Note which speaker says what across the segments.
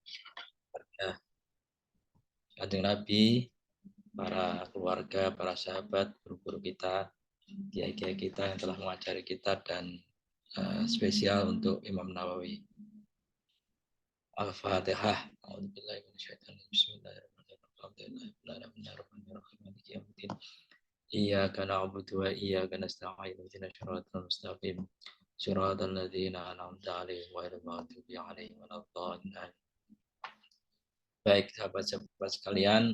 Speaker 1: Ya, Kanjeng Nabi, para keluarga, para sahabat, guru-guru kita, kiai-kiai kita yang telah mengajari kita, dan spesial untuk Imam Nawawi. Al-Fatihah. Bismillahirrahmanirrahim. Iyyaka na'budu wa iyyaka nasta'in. Ihdinas siratal mustaqim. Siratal ladzina an'amta 'alaihim ghairil maghdubi 'alaihim waladdallin. Baik, sahabat-sahabat sekalian,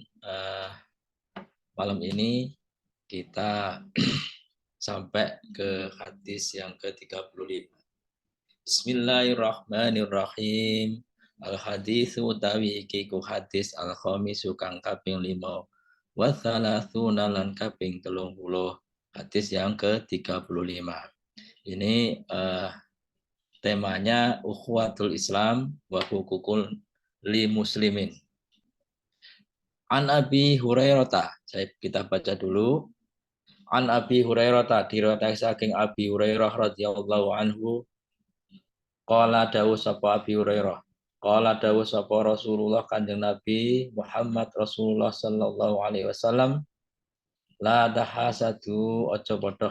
Speaker 1: malam ini kita sampai ke hadis yang ke-35. Bismillahirrahmanirrahim. Al-haditsu utawi iki ku hadis al-khamisu kang kaping 5 wa thalathuna lan kaping 30. Hadis yang ke-35. Ini temanya ukhuwatul Islam wa hukukul li muslimin. An Abi Hurairah, kita baca dulu. An Abi Hurairah, diriwayatkan saking Abi Hurairah radhiyallahu anhu, qala dawu sapa Abi Hurairah, qala dawu sapa Rasulullah Kanjeng Nabi Muhammad Rasulullah sallallahu alaihi wasallam, la tahasadu, aja padha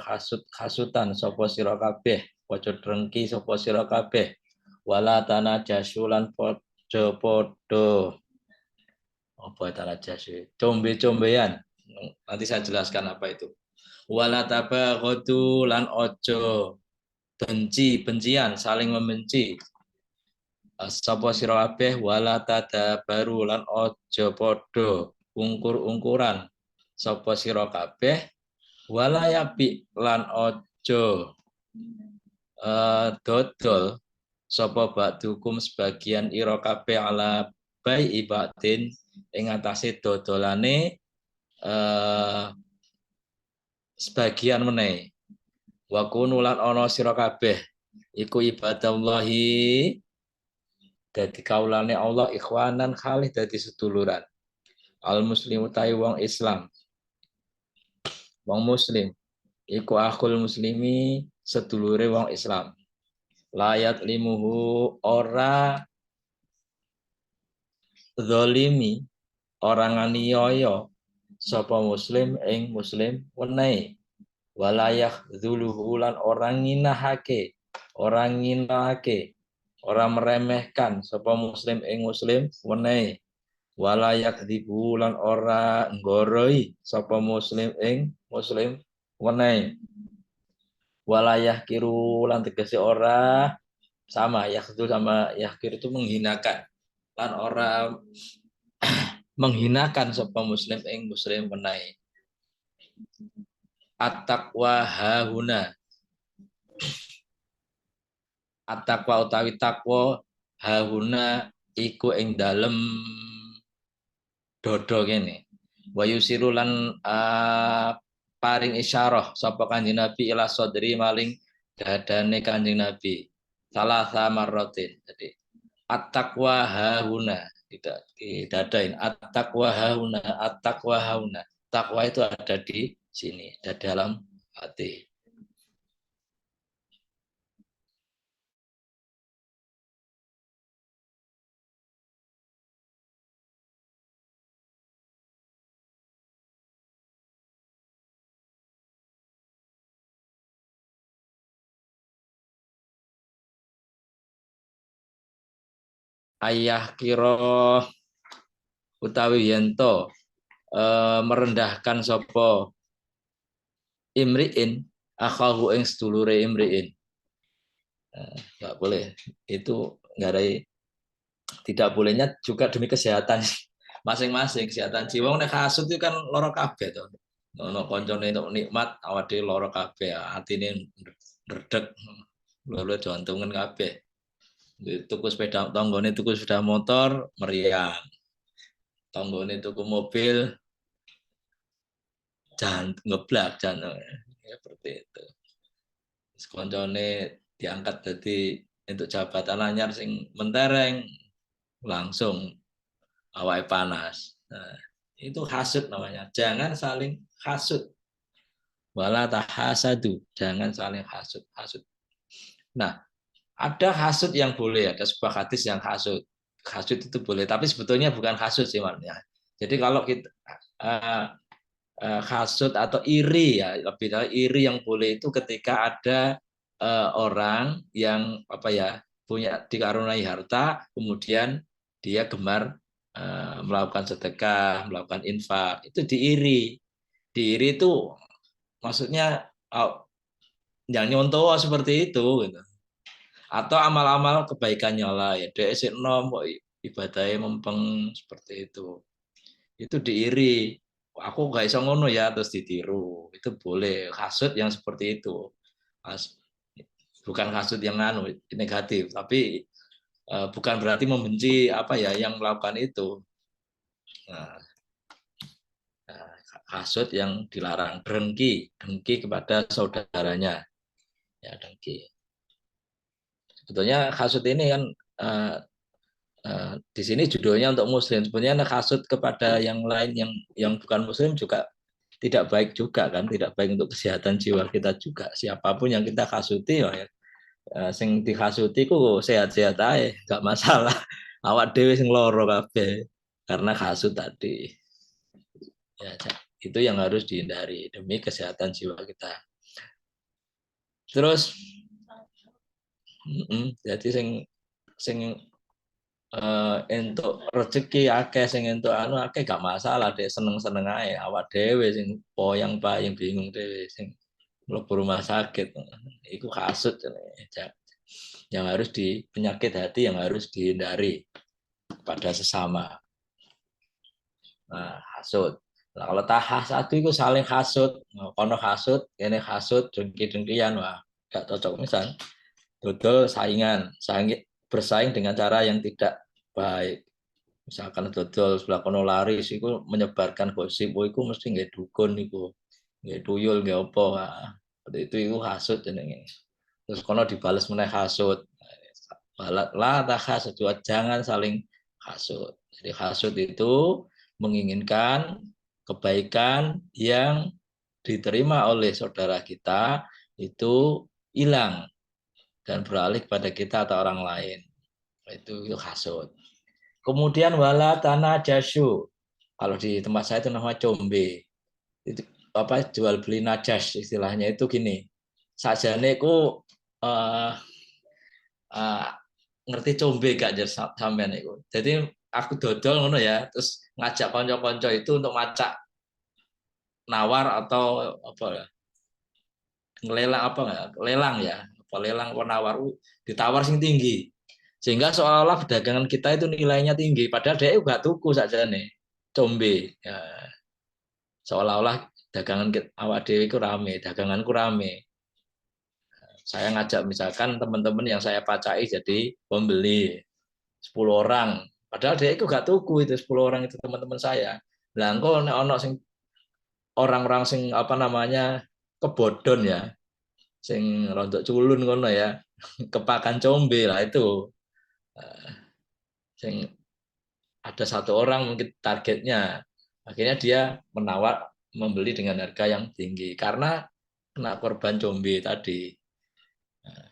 Speaker 1: hasutan sapa sira kabeh, aja drengki sapa sira kabeh, wala tanajasu lan padha apa tanajasu, combe-combean. Nanti saya jelaskan apa itu. Wala tabaghadu lan aja bencian, saling membenci. Sapa sira kabeh wala tadabaru lan aja padha ungkur-ungkuran. Sapa sira kabeh wala yabi lan aja dodol sapa ba'dukum sebagian ira kabeh ala bai ibadin ing atase dodolane sebagian meneh. Wa kunu lan ana sira kabeh iku ibadallahi dadi kaulane Allah ikhwanan khalih dadi seduluran. Al muslimu tai wong Islam. Wong muslim iku akhul muslimi sedulure wong Islam. Layat limuhu ora zalimi, orang nganiaya sapa muslim ing muslim wenehe. Walayah dzuluhu lan orang nginahake, orang meremehkan sapa muslim ing muslim wenehe. Walayak dibulan ora nggoroi sapa muslim ing muslim wenehe. Walayah kiru lan tegese ora, sama yakhdu sama yahkir itu menghinakan, lan ora menghinakan sapa muslim ing muslim wenehe. At-taqwa hahuna, at-taqwa utawi takwa hahuna iku ing dalem dodo kene. Wa yusiru lan paring isyarah sapa Kanjeng Nabi ila sadri maling dadane Kanjeng Nabi. Salasa marratin. Jadi at-taqwa hahuna, tidak didadain. At-taqwa hahuna, at-taqwa hauna. Takwa itu ada di sini, ada dalam hati. Ayah kira utawi yento merendahkan sapa imriin akhahu ing sedulure imriin. Enggak boleh. Itu enggak ada, tidak bolehnya juga demi kesehatan masing-masing, kesehatan jiwa. Nek hasud itu kan lara kabeh to. Ono koncone entuk nikmat awake lara kabeh, atine ndredeg, lho jantungan kabeh. Tuku sepeda tanggane, tuku sepeda motor meriang. Tanggane tuku mobil jangan ngeblak jangan seperti itu. Koncone diangkat jadi untuk jabatan anyar sing mentereng langsung awake panas. Nah, itu hasud namanya. Jangan saling hasud. Wala tahasadu, jangan saling hasud. Nah, ada hasud yang boleh, ada sebuah hadis yang hasud. hasud itu boleh, tapi sebetulnya bukan hasud sih maknanya. Jadi kalau kita uh, hasud atau iri ya, lebih tahu iri yang boleh itu ketika ada orang yang apa ya punya dikaruniai harta, kemudian dia gemar melakukan sedekah, melakukan infak, itu diiri. Diiri itu maksudnya yang nyontoh seperti itu gitu. Atau amal-amal kebaikannya lah ya dia sik nom kok ibadahnya mempeng seperti itu diiri, aku gak iso ngono ya terus ditiru, itu boleh hasud yang seperti itu. Bukan hasud yang negatif, tapi bukan berarti membenci apa ya yang melakukan itu. Nah, hasud yang dilarang, dengki kepada saudaranya, ya dengki. Sebetulnya hasud ini kan di sini judulnya untuk muslim. Sebenarnya hasud kepada yang lain yang bukan muslim juga tidak baik juga kan, tidak baik untuk kesehatan jiwa kita juga. Siapapun yang kita hasuti ya, sing dihasuti ku sehat-sehat aja, nggak masalah. Awak dewe sing loro kabeh karena hasud tadi. Ya, itu yang harus dihindari demi kesehatan jiwa kita. Terus jadi sing entuk rezeki akeh sing entuk anu akeh gak masalah deh, seneng-seneng ae awak dhewe sing poyang-payung bingung dhewe sing mlebu rumah sakit itu kasut yang harus di penyakit hati yang harus dihindari pada sesama. Nah, hasut. Nah, kalau satu itu saling hasut, kono hasut, ini hasut, dengki-dengkian, wah, gak cocok misal. Dodol bersaing dengan cara yang tidak baik. Misalkan dodol sebelah kono laris itu menyebarkan gosip, itu mesti nggak dukun itu, nggak tuyul nggak apa, itu hasut jenenge. Terus kono dibales meneh hasut, lah tak hasut, jangan saling hasut. Jadi hasut itu menginginkan kebaikan yang diterima oleh saudara kita itu hilang dan beralih kepada kita atau orang lain. Itu hasut. Kemudian wala tanah jasu. Kalau di tempat saya itu nama combe. Itu apa jual beli najas istilahnya itu gini. Sajane ku uh, uh, ngerti combe gak jar sampean itu. Jadi aku dodol ngono ya, terus ngajak konco-konco itu untuk macak nawar atau apa ya? Ngelelang apa enggak? Lelang ya. Apa lelang penawar ditawar sing tinggi. Sehingga seolah-olah dagangan kita itu nilainya tinggi, padahal dia juga tuku saja nih, combe. Ya, seolah-olah dagangan awak dewi itu rame, daganganku rame. Saya ngajak misalkan teman-teman yang saya pacai jadi pembeli 10 orang, padahal dia itu gak tuku itu 10 orang itu teman-teman saya. Lah engko ono sing orang-orang sing apa namanya kebodon ya, sing rontok culun ngono ya, kepakan combe lah itu. Sing ada satu orang mungkin targetnya, akhirnya dia menawar membeli dengan harga yang tinggi karena kena korban combe tadi. Nah,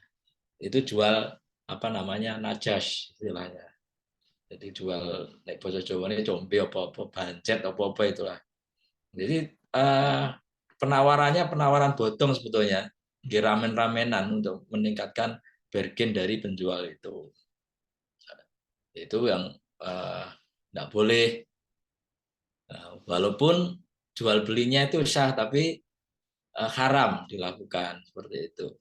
Speaker 1: itu jual apa namanya najas istilahnya. Jadi jual naik basa Jawa ini combe apa-apa bancet apa-apa itulah. Jadi penawarannya penawaran bodong sebetulnya, ramen-ramenan untuk meningkatkan bargain dari penjual itu. Itu yang tidak boleh. Nah, walaupun jual belinya itu sah, tapi haram dilakukan seperti itu.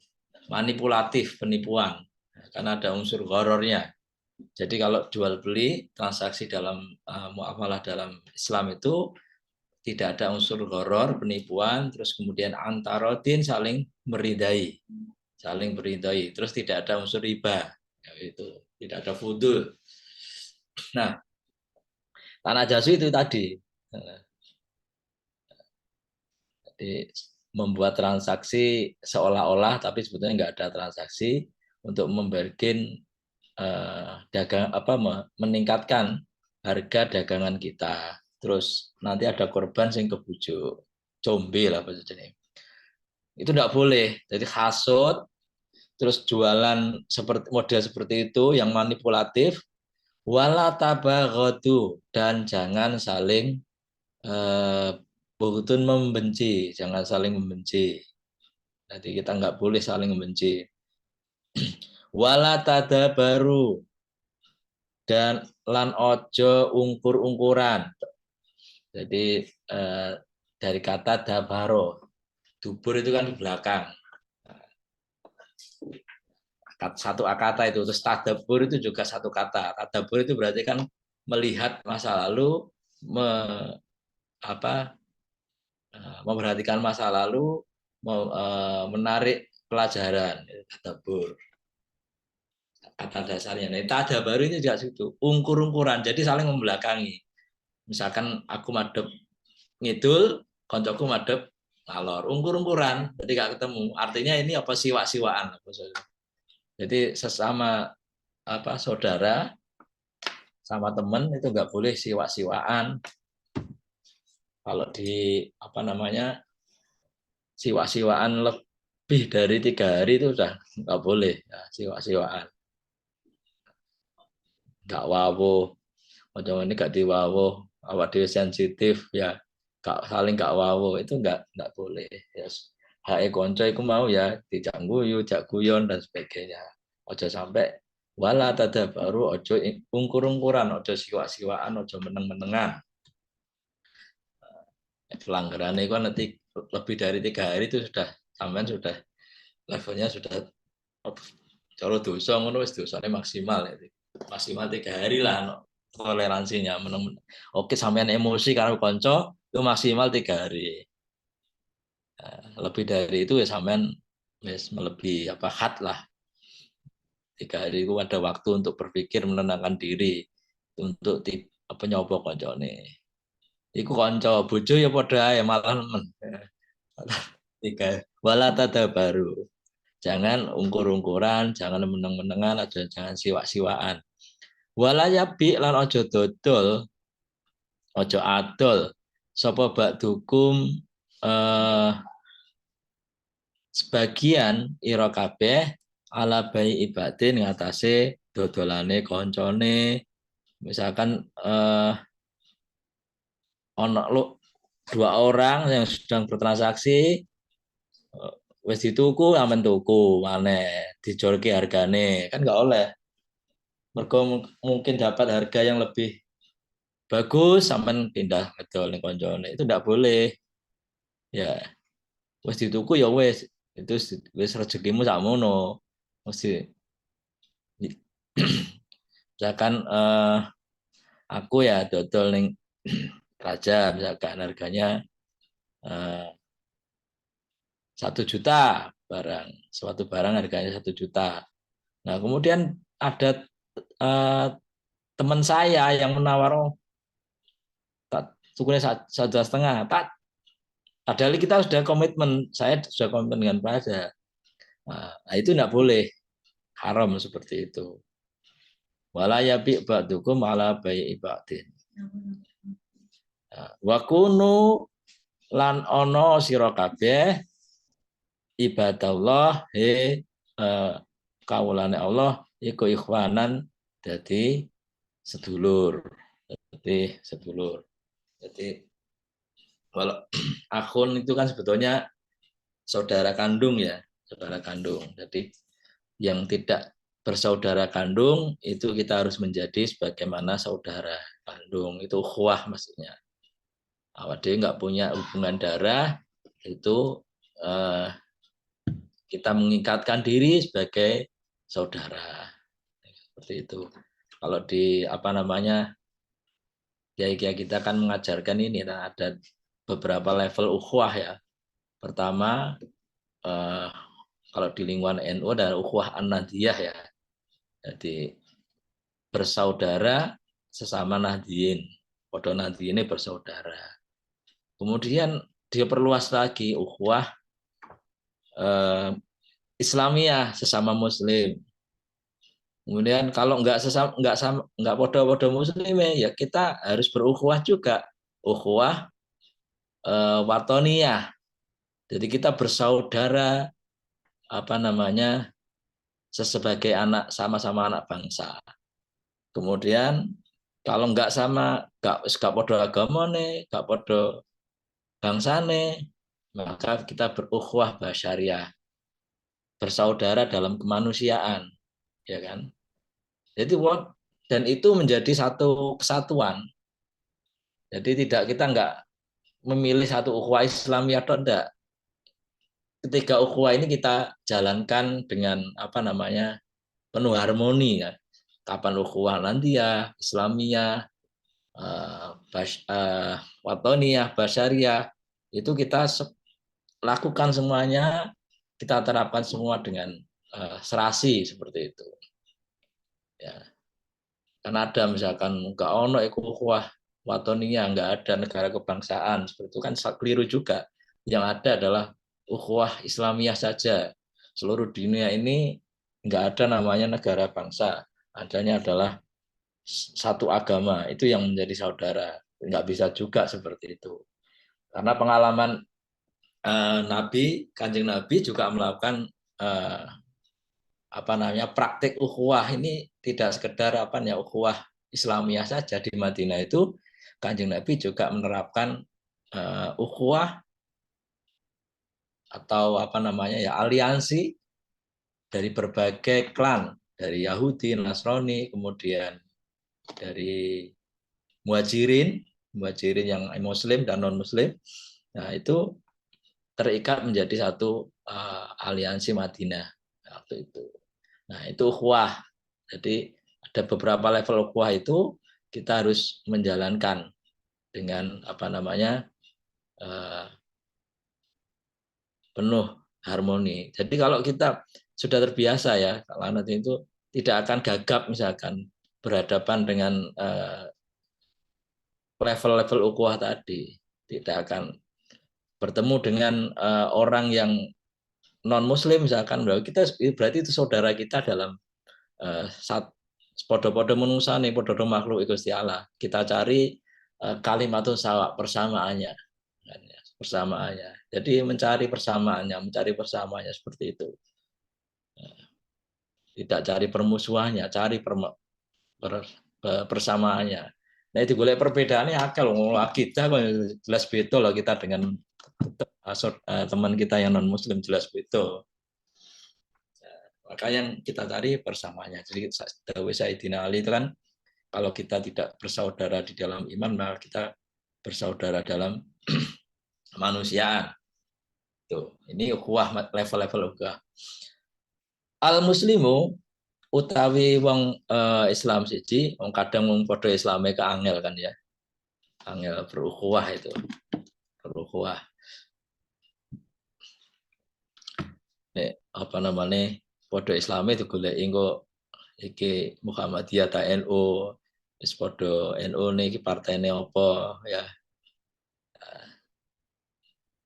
Speaker 1: Manipulatif, penipuan, karena ada unsur horornya. Jadi kalau jual beli transaksi dalam muamalah dalam Islam itu tidak ada unsur horor, penipuan, terus kemudian antarodin saling meridai, terus tidak ada unsur riba, itu tidak ada fudul. Nah, tanah jasu itu tadi. Jadi membuat transaksi seolah-olah tapi sebetulnya nggak ada transaksi untuk memberkin dagang apa meningkatkan harga dagangan kita. Terus nanti ada korban sing kebujuk combe lah bahasanya. Itu nggak boleh. Jadi hasut terus jualan seperti model seperti itu yang manipulatif Wala tabaghadu, dan jangan saling bughtun membenci, jangan saling membenci. Jadi kita nggak boleh saling membenci. Wala tadabaru, dan lan ojo ungkur-ungkuran. Jadi dari kata dabaro, dubur itu kan di belakang. Satu kata itu, terus tadabur itu juga satu kata. Tadabur itu berarti kan melihat masa lalu, apa, memperhatikan masa lalu, menarik pelajaran. Tadabur kata dasarnya. Nah, tadabaru ini juga situ, ungkur-ungkuran. Jadi saling membelakangi. Misalkan aku madep ngidul, koncoku madep ngalor, ungkur-ungkuran, jadi gak ketemu. Artinya ini apa, siwa-siwaan. Jadi sesama apa saudara sama teman itu nggak boleh siwa-siwaan. Kalau di apa namanya siwa-siwaan lebih dari 3 hari itu udah nggak boleh ya, siwa-siwaan. Nggak wawo, macam ini gak diwawo, awak dia sensitif ya, gak saling gak wawo, itu nggak boleh. Yes. Hae konco iku mau ya dijak guyu, jak guyon dan sebagainya. Ojo sampai wala tada baru, ojo ungkur-ungkuran, ojo siwa-siwaan, ojo meneng-menengan. Pelanggaran itu kan nanti lebih dari 3 hari itu sudah sampean sudah levelnya sudah kalau dosa ngono wis dosane maksimal ya. Maksimal 3 hari lah no, toleransinya meneng. Oke sampean emosi karena konco itu maksimal 3 hari. Nah, lebih dari itu ya sampean wis melebihi apa had lah. 3 hari itu ada waktu untuk berpikir, menenangkan diri, untuk apa nyoba koncone. Iku konco bojo ya padha ya malah men. Wala baru. Jangan ungkur-ungkuran, jangan meneng-menengan, jangan siwak-siwaan. Wala yabi lan ojo dodol, ojo adol. Sapa ba'dukum sebagian ira kabeh ala bayi ibadin ngatasé dodolane koncone. Misalkan ono lo 2 orang yang sedang bertransaksi, wis dituku amen tuku maneh dijolke hargane kan nggak oleh. Mergo mungkin dapat harga yang lebih bagus sampean pindah ngedol ning koncone, itu nggak boleh. Ya, wis dituku ya wis, itu wis rezekimu sakmono. Mesti misalkan aku ya dodol ning Raja, misalkan harganya 1 juta barang, suatu barang harganya 1 juta. Nah kemudian ada teman saya yang menawar, oh tak sukunya 1,5 juta, tak. Padahal kita sudah komitmen, saya sudah komitmen dengan Praja. Nah itu tidak boleh, haram seperti itu. Wala yabi ba'dukum ala bayi ibadin. Wa kunu lan ono sira kabeh ibadallah kawulane Allah iku ikhwanan, jadi sedulur. Jadi kalau akhun itu kan sebetulnya saudara kandung ya, saudara kandung. Jadi yang tidak bersaudara kandung itu kita harus menjadi sebagaimana saudara kandung, itu ukhuwah maksudnya. Awak dia nggak punya hubungan darah, itu kita mengikatkan diri sebagai saudara, seperti itu. Kalau di apa namanya kiai-kiai kita kan mengajarkan ini, nah, ada beberapa level ukhuwah ya. Pertama kalau di lingkungan NU ada ukhuwah an-nadiyah ya. Jadi bersaudara sesama Nahdien, podo Nahdien ini bersaudara. Kemudian dia perluas lagi ukhuwah Islamiyah sesama Muslim. Kemudian kalau nggak podo-podo Muslim ya kita harus berukhuwah juga, ukhuwah watoniyah. Jadi kita bersaudara apa namanya sebagai anak, sama-sama anak bangsa. Kemudian kalau nggak podo agama nih, nggak podo bangsa nih, maka kita berukhuwah basyariah, bersaudara dalam kemanusiaan, ya kan? Jadi dan itu menjadi satu kesatuan. Jadi kita nggak memilih satu ukhuwah Islam atau enggak. Ketiga ukhuwah ini kita jalankan dengan apa namanya penuh harmoni ya. Kapan ukhuwah nanti ya Islamiyah, Watoniyah, Basyariah itu kita lakukan semuanya, kita terapkan semua dengan serasi seperti itu. Ya. Karena ada misalkan nggak ono ukhuwah Watoniyah, nggak ada negara kebangsaan seperti itu kan keliru juga. Yang ada adalah ukhuwah Islamiyah saja. Seluruh dunia ini nggak ada namanya negara bangsa. Adanya adalah satu agama. Itu yang menjadi saudara. Nggak bisa juga seperti itu. Karena pengalaman Kanjeng Nabi juga melakukan apa namanya praktik ukhuwah ini tidak sekedar apa ya ukhuwah Islamiyah saja di Madinah itu Kanjeng Nabi juga menerapkan ukhuwah atau apa namanya ya aliansi dari berbagai klan dari Yahudi, Nasrani, kemudian dari muhajirin yang Muslim dan non Muslim. Nah itu terikat menjadi satu aliansi Madinah waktu itu. Nah itu ukhuwah. Jadi ada beberapa level ukhuwah itu kita harus menjalankan dengan apa namanya penuh harmoni. Jadi kalau kita sudah terbiasa ya, kalau nanti itu tidak akan gagap misalkan berhadapan dengan level-level ukhuwah tadi, tidak akan bertemu dengan orang yang non Muslim misalkan, kita berarti itu saudara kita dalam podo-podo menungsane, podo-podo makhluk Gusti Allah. Kita cari kalimatun sawa persamaannya, persamaannya. Jadi mencari persamaannya seperti itu. Tidak cari permusuhannya, cari persamaannya. Nah itu boleh perbedaannya akal. Kita jelas beda lah kita dengan teman kita yang non Muslim jelas beda. Maka yang kita cari persamaannya. Jadi Dawei Sayyidina Ali itu kan kalau kita tidak bersaudara di dalam iman, maka kita bersaudara dalam kemanusiaan. Tuh, ini ukhuwah level-level ukhuwah. Al muslimu utawi wong Islam siji, wong kadang wong padha Islame keangel kan ya. Angel berukhuwah itu. Berukhuwah. Nek apa namanya? Padha Islame digoleki engko iki Muhammadiyah ta NU, wis padha NU niki partene apa ya.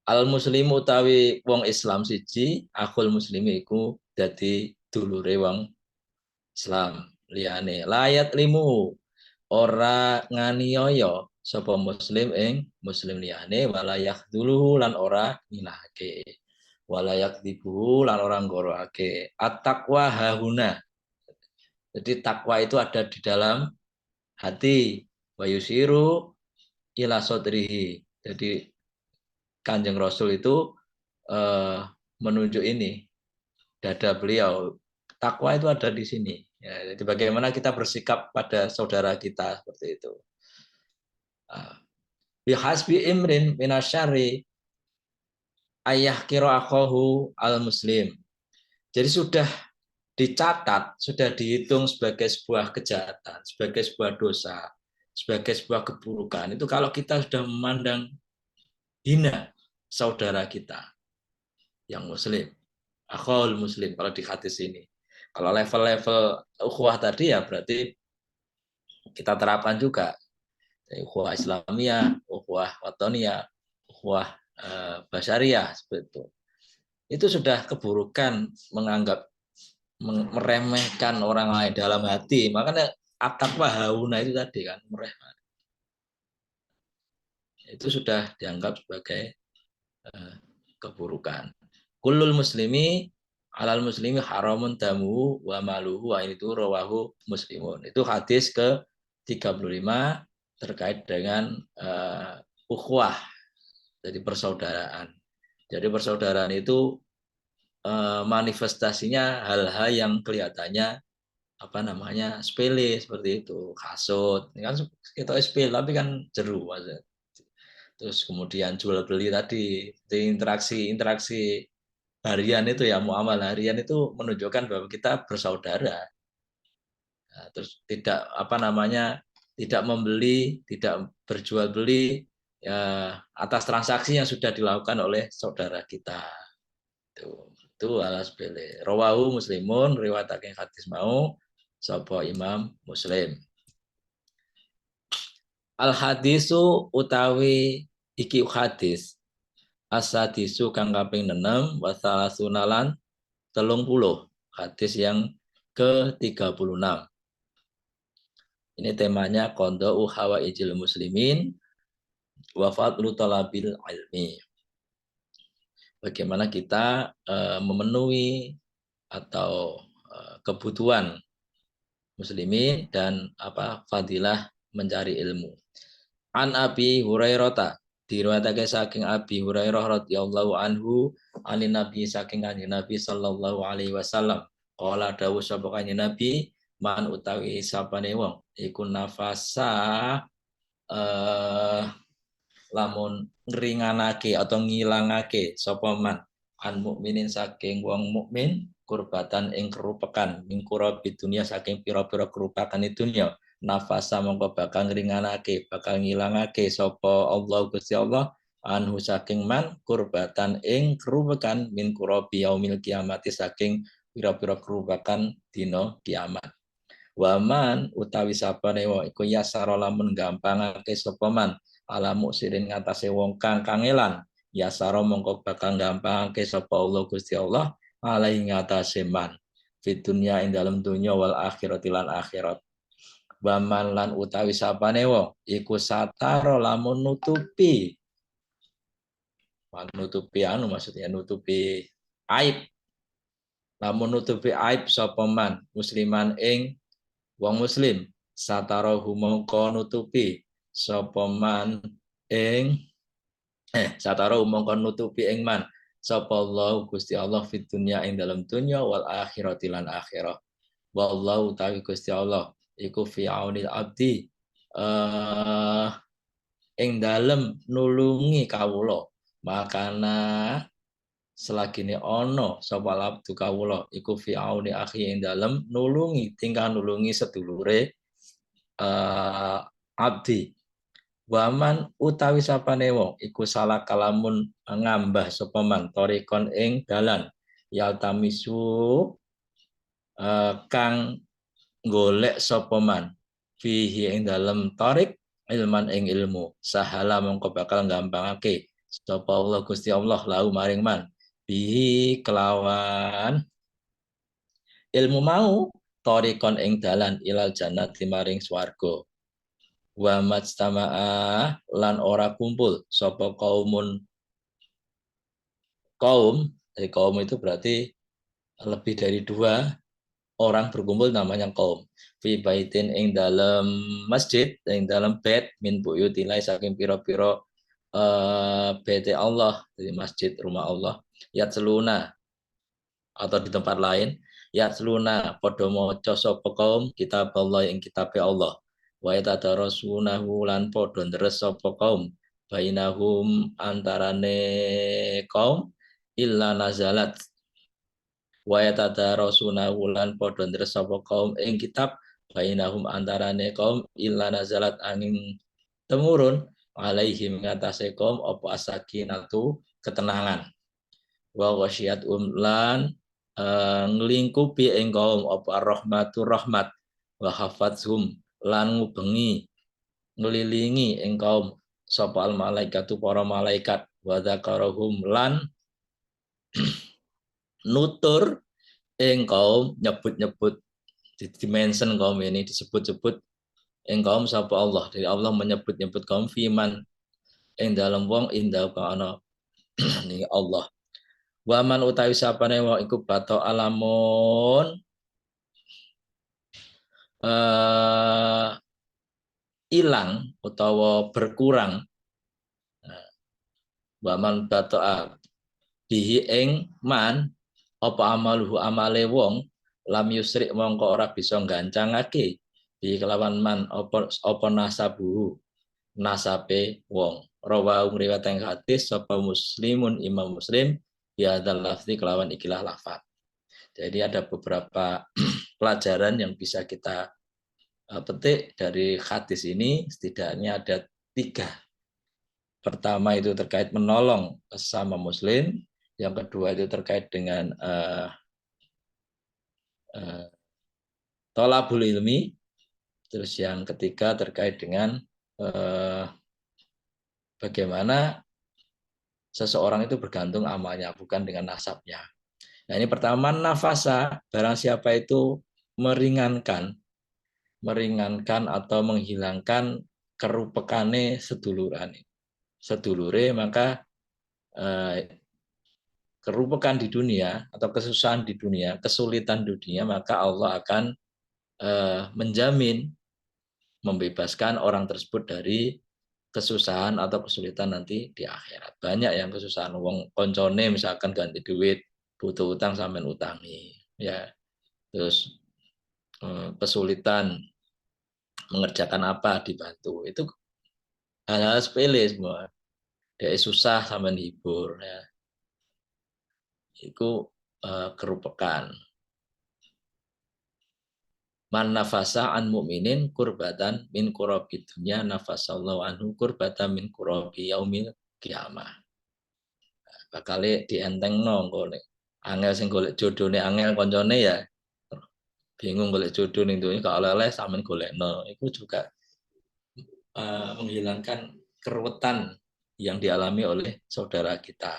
Speaker 1: Al muslimu utawi wong Islam siji, akul muslimi iku dadi dulure wong Islam liyane. Layat limu ora nganiaya sapa muslim ing muslim liyane walayak dulu lan ora nginahake. Walayak dibu lan ora nggoroake. At-taqwa hahuna. Jadi takwa itu ada di dalam hati. Wa yusiru ila sodrihi. Jadi Kanjeng Rasul itu menunjuk ini dada beliau. Takwa itu ada di sini. Ya, jadi bagaimana kita bersikap pada saudara kita seperti itu. Bihasbi imrin minasyari ayah kira akhohu al muslim. Jadi sudah dicatat, sudah dihitung sebagai sebuah kejahatan, sebagai sebuah dosa, sebagai sebuah keburukan. Itu kalau kita sudah memandang hina saudara kita yang muslim, akhul muslim kalau di hadis ini. Kalau level-level ukhuwah tadi ya berarti kita terapkan juga. Ukhuwah Islamiyah, ukhuwah Watoniyah, ukhuwah Basyariah seperti itu. Itu sudah keburukan menganggap meremehkan orang lain dalam hati. Makanya at-taqwa hauna itu tadi kan meremehkan. Itu sudah dianggap sebagai keburukan. Kullul muslimi alal muslimi haramun damu wa maluhu wa itu rawahu muslimun. Itu hadis ke 35 terkait dengan ukhuwah, jadi persaudaraan. Jadi persaudaraan itu manifestasinya hal-hal yang kelihatannya apa namanya sepele seperti itu, kasut, ini kan kita sepele tapi kan jeru maksudnya. Terus kemudian jual beli tadi, interaksi harian itu ya, muamalah harian itu menunjukkan bahwa kita bersaudara. Nah, terus tidak apa namanya tidak membeli, tidak berjual beli ya atas transaksi yang sudah dilakukan oleh saudara kita. Itu alas bele. Rawahu Muslimun riwayatake hadis mau sapa Imam Muslim. Al hadisu utawi iki hadis asadisu kang kaping 6 wasala telung puluh, hadis yang ke-36. Ini temanya qada'u hawaijil muslimin wa fadlu talabil ilmi. Bagaimana kita memenuhi atau kebutuhan muslimin dan fadilah mencari ilmu. An Abi Hurairah, diriwayatake saking Abi Hurairah radhiyallahu anhu, anin Nabi saking kanjeng Nabi sallallahu alaihi wasallam. Qala dawuh sapa kanjeng Nabi, man utawi sapane wong iku nafasa lamun ngringanake atau ngilangake sapa man an mukminin saking wong mukmin kurbatan ing kerupekan mingkura dunia saking pira-pira kerupakan dunya nafasa mongko bakal ngringanake bakal ngilangake sapa Allah Gusti Allah anhu saking man kurbatan ing kerupekan min kurabi yaumil kiamati saking pira-pira kerupakan dina kiamat. Waman utawi sapane wong iku yasara lamun gampangake sapa man ala muksirin ngatasé wong kang kangelan yasara mongko bakal gampangake sapa Allah Gusti Allah alai ngatasé man fit dunya ing dalem dunya wal akhirati lan akhirat. Waman lan utawi sapane wong iku satara lamun nutupi maksudnya nutupi aib, lamun nutupi aib sapa man musliman ing wong muslim satarahu mongko nutupi sapa man ing satarahu mongko nutupi ing man sapa Allah Gusti Allah fid dunya ing dalam dunya wal akhirati lan akhirah. Wallahu ta'ala Gusti Allah iku fi aunil abdi ing dalem nulungi kawula makana selagine ana sapa abdu kawula iku fi auni akhi ing dalem nulungi tingkah nulungi sedulure abdi. Waman utawi sapane wong iku salah kalamun ngambah sapa man torikon ing dalan yaltamisu kang golek sapa man fihi ing dalem tarik ilman ing ilmu sahala mongko bakal gampangake sapa Allah Gusti Allah lahu maring man bihi kelawan ilmu mau torikon ing dalan ilal jannati maring swarga. Wa majtama'a lan ora kumpul sapa kaum, dari kaum itu berarti lebih dari 2 orang berkumpul namanya kaum. Fi baitin ing dalam masjid, ing dalam bait min buyutilai saking pira-pira bait Allah, dari masjid rumah Allah. Yatsluna atau di tempat lain yatsluna padha maca sapa kaum kitab Allah ing kitab Allah. Wa yatadarasunahu lan padha ndres sapa kaum bainahum antarane kaum illa nazalat wa yatadarasunahu lan padha ndres sapa kaum ing kitab bainahum antarane kaum illa nazalat angin temurun alaihim ngatasé kaum apa asakinatu ketenangan wa wasyiat lan nglingkupi ing kaum apa rahmatur rahmat wa hafatzhum lan ngubengi ngelilingi ing kaum sapa al malaikatu para malaikat wa dzakarahum lan nutur ing kaum nyebut-nyebut dimention kaum ini disebut-sebut ing kaum sapa Allah dari Allah menyebut-nyebut kaum fiman ing dalam wong indah kana ni Allah Waman utawi sapane wong iku bato alamun ilang utawa berkurang. Waman bato bihi ing man apa amaluhu amale wong lam yusrik mongko ora bisa gancangake bi kelawan man apa nasabuhu nasabe wong rawa ngriwayat ing hadis sapa muslimun imam muslim ya adzal lafzi kelawan ikilah lafaz. Jadi ada beberapa pelajaran yang bisa kita petik dari hadis ini, setidaknya ada 3. Pertama itu terkait menolong sesama muslim, yang kedua itu terkait dengan tolabul ilmi, terus yang ketiga terkait dengan bagaimana seseorang itu bergantung amalnya, bukan dengan nasabnya. Nah ini pertama, nafasa, barang siapa itu meringankan atau menghilangkan kerupekane sedulure, maka kerupekan di dunia atau kesusahan di dunia, kesulitan dunia, maka Allah akan menjamin membebaskan orang tersebut dari kesusahan atau kesulitan nanti di akhirat. Banyak yang kesusahan, wong koncone misalkan ganti duit, butuh utang sampean utangi, ya. Terus kesulitan mengerjakan apa dibantu. Itu hal-hal sepele semua. Dia susah sampean hibur, ya. Itu kerupekan. Man nafasa an mu'minin kurbatan min kurabi dunya nafasallahu anhu kurbatan min kurabi yaumil kiamah. Bakale dientengno engko nek angel sing golek jodhone angel koncone ya bingung golek jodoh ning dunya gak oleh-oleh sampean golekno. Itu juga menghilangkan keruwetan yang dialami oleh saudara kita.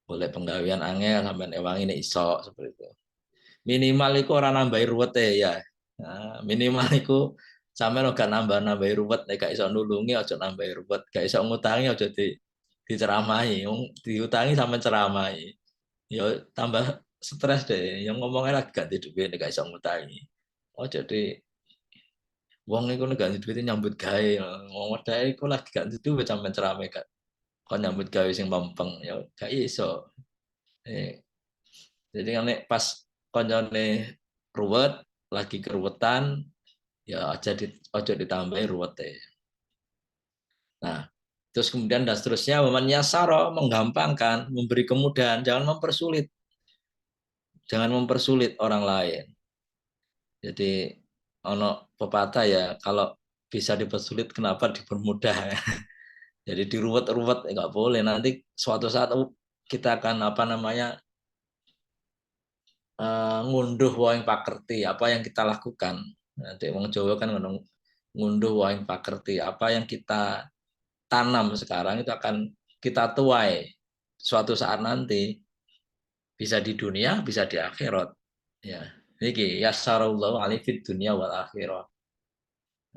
Speaker 1: Oleh penggawean angel sampean ewangi nek iso seperti itu. Minimal iku ora nambahi ruwete ya. Nah, minimal iku sampean ora nambah-nambahi ruwet nek gak iso nulungi aja nambahi ruwet, gak iso ngutangi aja diceramahi. Wong diutangi sampean ceramahi. Ya tambah stres deh. Yang ngomongnya lagi ganti duit nek gak iso ngutangi. Oh jadi wong iku nek ganti duit nyambut gawe. Wong wedake iku lagi ganti duit sampean cerame gak kon nyambut gawe sing mempeng ya gak iso. Jadi nek pas koncone ruwet, lagi keruwetan, ya aja ditambahi ruwete. Nah, terus kemudian dan seterusnya waman yasaro menggampangkan, memberi kemudahan, jangan mempersulit. Jangan mempersulit orang lain. Jadi ono pepatah ya, kalau bisa dipersulit kenapa dipermudah. Jadi diruwet-ruwet nggak boleh. Nanti suatu saat kita akan apa namanya ngunduh waing pakerti apa yang kita lakukan. Nanti wong Jawa kan ngunduh waing pakerti apa yang kita tanam sekarang itu akan kita tuai suatu saat nanti bisa di dunia bisa di akhirat ya niki yasarallahu alifid dunia wal akhirat.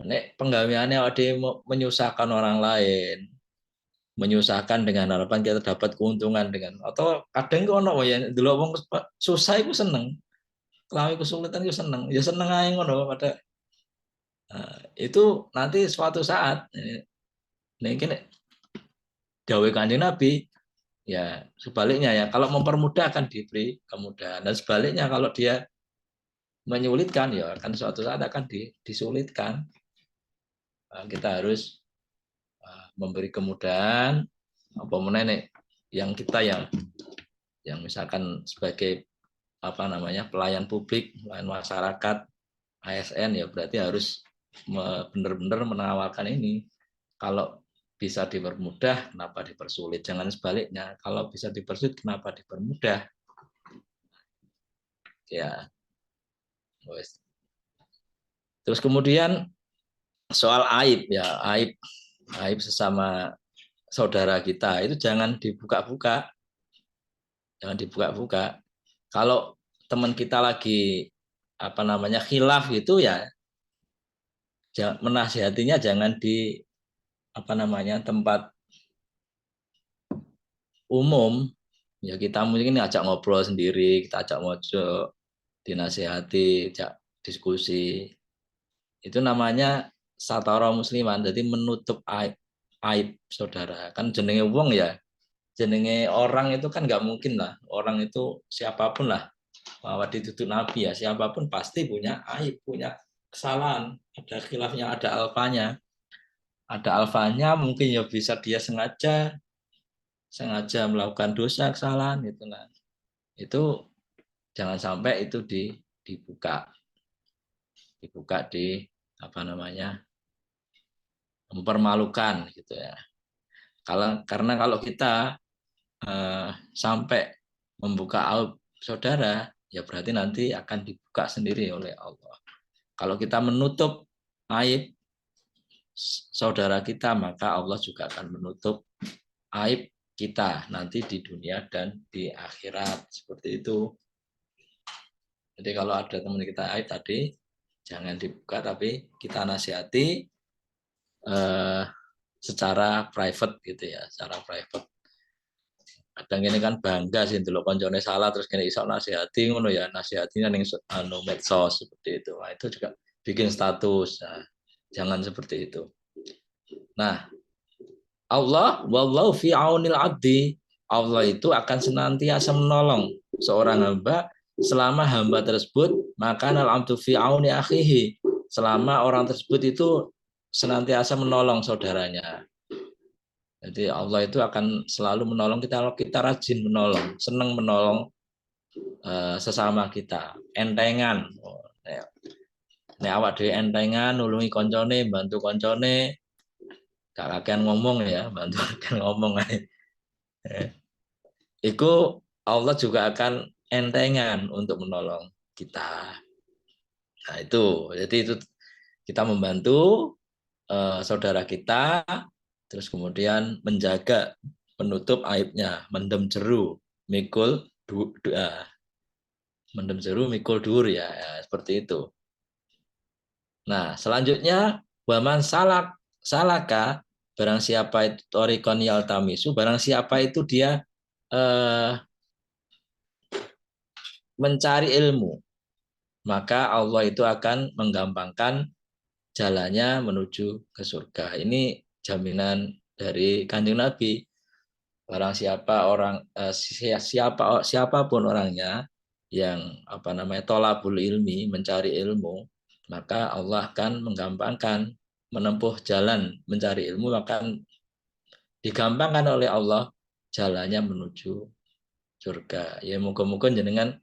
Speaker 1: Nek penggaweane ade menyusahkan orang lain, menyusahkan dengan harapan kita dapat keuntungan dengan atau kadang kok ono ya delok wong susah iku seneng, kalau kesulitan itu seneng, ya seneng aja ngono pada itu nanti suatu saat mungkin gawe kanjeng Nabi ya sebaliknya ya kalau mempermudah akan diberi kemudahan dan sebaliknya kalau dia menyulitkan ya akan suatu saat akan disulitkan. Kita harus memberi kemudahan apa menenek yang kita yang misalkan sebagai apa namanya pelayan publik, pelayan masyarakat, ASN ya berarti harus benar-benar menawarkan ini. Kalau bisa dipermudah, kenapa dipersulit? Jangan sebaliknya. Kalau bisa dipersulit, kenapa dipermudah? Ya, terus kemudian soal aib ya, aib sesama saudara kita itu jangan dibuka-buka, jangan dibuka-buka. Kalau teman kita lagi apa namanya khilaf gitu ya, menasihatinya jangan di apa namanya tempat umum Ya kita mungkin ajak ngobrol sendiri, kita ajak ngobrol, dinasihati, ajak diskusi. Itu namanya satara musliman, jadi menutup aib, aib saudara. Kan jenenge wong ya, jenenge orang itu kan nggak mungkin lah. Orang itu siapapun lah, bahwa ditutup Nabi ya, siapapun pasti punya aib, punya kesalahan. Ada khilafnya, ada alfanya. Ada alfanya mungkin ya bisa dia sengaja melakukan dosa, kesalahan gitu lah. Itu jangan sampai itu dibuka di apa namanya, mempermalukan gitu ya. Karena kalau kita sampai membuka aib saudara, ya berarti nanti akan dibuka sendiri oleh Allah. Kalau kita menutup aib saudara kita, maka Allah juga akan menutup aib kita nanti di dunia dan di akhirat, seperti itu. Jadi kalau ada teman kita aib tadi, jangan dibuka, tapi kita nasihati secara private gitu ya, secara private. Kadang ini kan bangga sih dulu koncone salah terus kene iso nasihati ngono ya, nasihatinya ning medsos seperti itu. Nah, itu juga bikin status. Nah, jangan seperti itu. Nah, Allah wallahu fi aunil abdi. Allah itu akan senantiasa menolong seorang hamba selama hamba tersebut maka al abdu fi auni akhihi. Selama orang tersebut itu senantiasa menolong saudaranya. Jadi Allah itu akan selalu menolong kita kalau kita rajin menolong, senang menolong sesama kita. Entengan. Nek awak dhewe entengan nulungi koncone, bantu koncone, gak kakean ngomong ya, bantu kakean ngomong ae. Iku Allah juga akan entengan untuk menolong kita. Nah, itu. Jadi itu kita membantu saudara kita, terus kemudian menjaga penutup aibnya, mendem jeru, mikul mendem jeru, mikul dur ya, ya seperti itu. Nah, selanjutnya waman salaka barang siapa itu torikon yaltamisu, barang siapa itu dia mencari ilmu, maka Allah itu akan menggampangkan jalannya menuju ke surga. Ini jaminan dari Kanjeng Nabi. Barang siapa orang siapapun orangnya yang apa namanya tolabul ilmi, mencari ilmu, maka Allah akan menggampangkan menempuh jalan mencari ilmu, akan digampangkan oleh Allah jalannya menuju surga. Ya moga-moga jenengan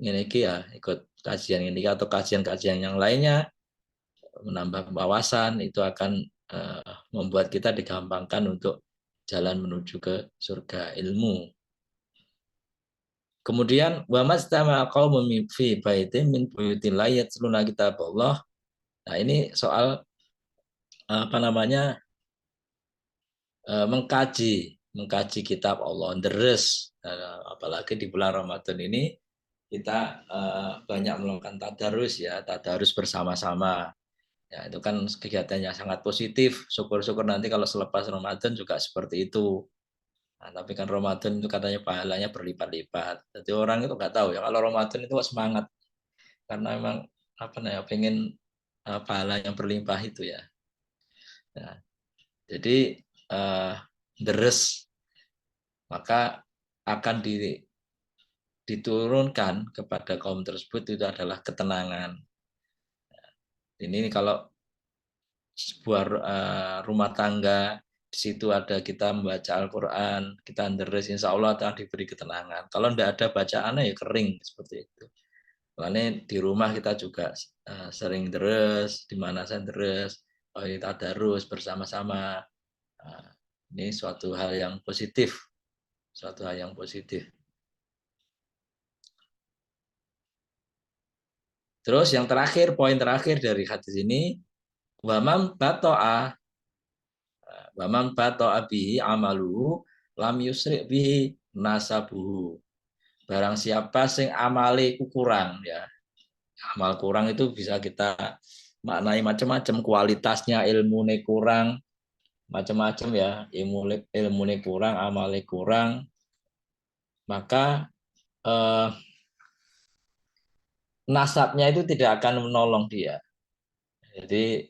Speaker 1: ini ya ikut kajian ini atau kajian-kajian yang lainnya, menambah wawasan, itu akan membuat kita digampangkan untuk jalan menuju ke surga ilmu. Kemudian wa mastama qaumun fi baitin min buyutillah yatluna kitaballah. Nah, ini soal apa namanya mengkaji kitab Allah, deres. Apalagi di bulan Ramadan ini kita banyak melakukan tadarus ya, tadarus bersama-sama. Ya, itu kan kegiatannya sangat positif. Syukur-syukur nanti kalau selepas Ramadan juga seperti itu. Nah, tapi kan Ramadan itu katanya pahalanya berlipat-lipat. Jadi orang itu nggak tahu ya kalau Ramadan itu semangat karena memang apa namanya pengen pahala yang berlimpah itu ya. Nah, jadi deres maka akan diturunkan kepada kaum tersebut itu adalah ketenangan. Ini kalau sebuah rumah tangga, di situ ada kita membaca Al-Quran, kita deres, insya Allah akan diberi ketenangan. Kalau tidak ada bacaannya ya kering seperti itu. Karena di rumah kita juga sering deres, di mana saya deres, kita terus bersama-sama. Ini suatu hal yang positif, suatu hal yang positif. Terus yang terakhir, poin terakhir dari hadis ini, wamam batoa Waman bato'a bihi amaluhu lam yusri bihi nasabuhu. Barang siapa sing amale kurang ya. Amal kurang itu bisa kita maknai macam-macam, kualitasnya ilmune kurang, macam-macam ya. Ilmune kurang, amale kurang. maka nasabnya itu tidak akan menolong dia. Jadi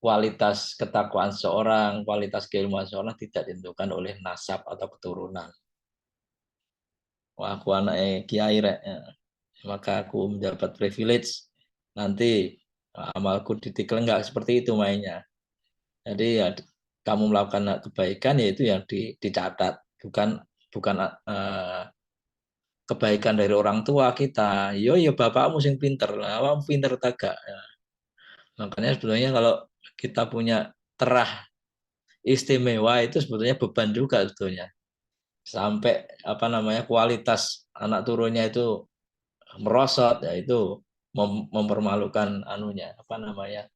Speaker 1: kualitas ketakwaan seorang, kualitas keilmuan seorang tidak ditentukan oleh nasab atau keturunan. Wah, aku anak kiai rek, ya. Maka aku mendapat privilege, nanti amalku ditikel, enggak seperti itu mainnya. Jadi ya kamu melakukan kebaikan yaitu yang dicatat, bukan bukan kebaikan dari orang tua kita. Yo yo bapakmu sing pinter, awakmu pinter tagak. Ya. Makanya sebetulnya kalau kita punya terah istimewa itu sebetulnya beban juga sebetulnya. Sampai apa namanya kualitas anak turunnya itu merosot, ya itu mempermalukan anunya apa namanya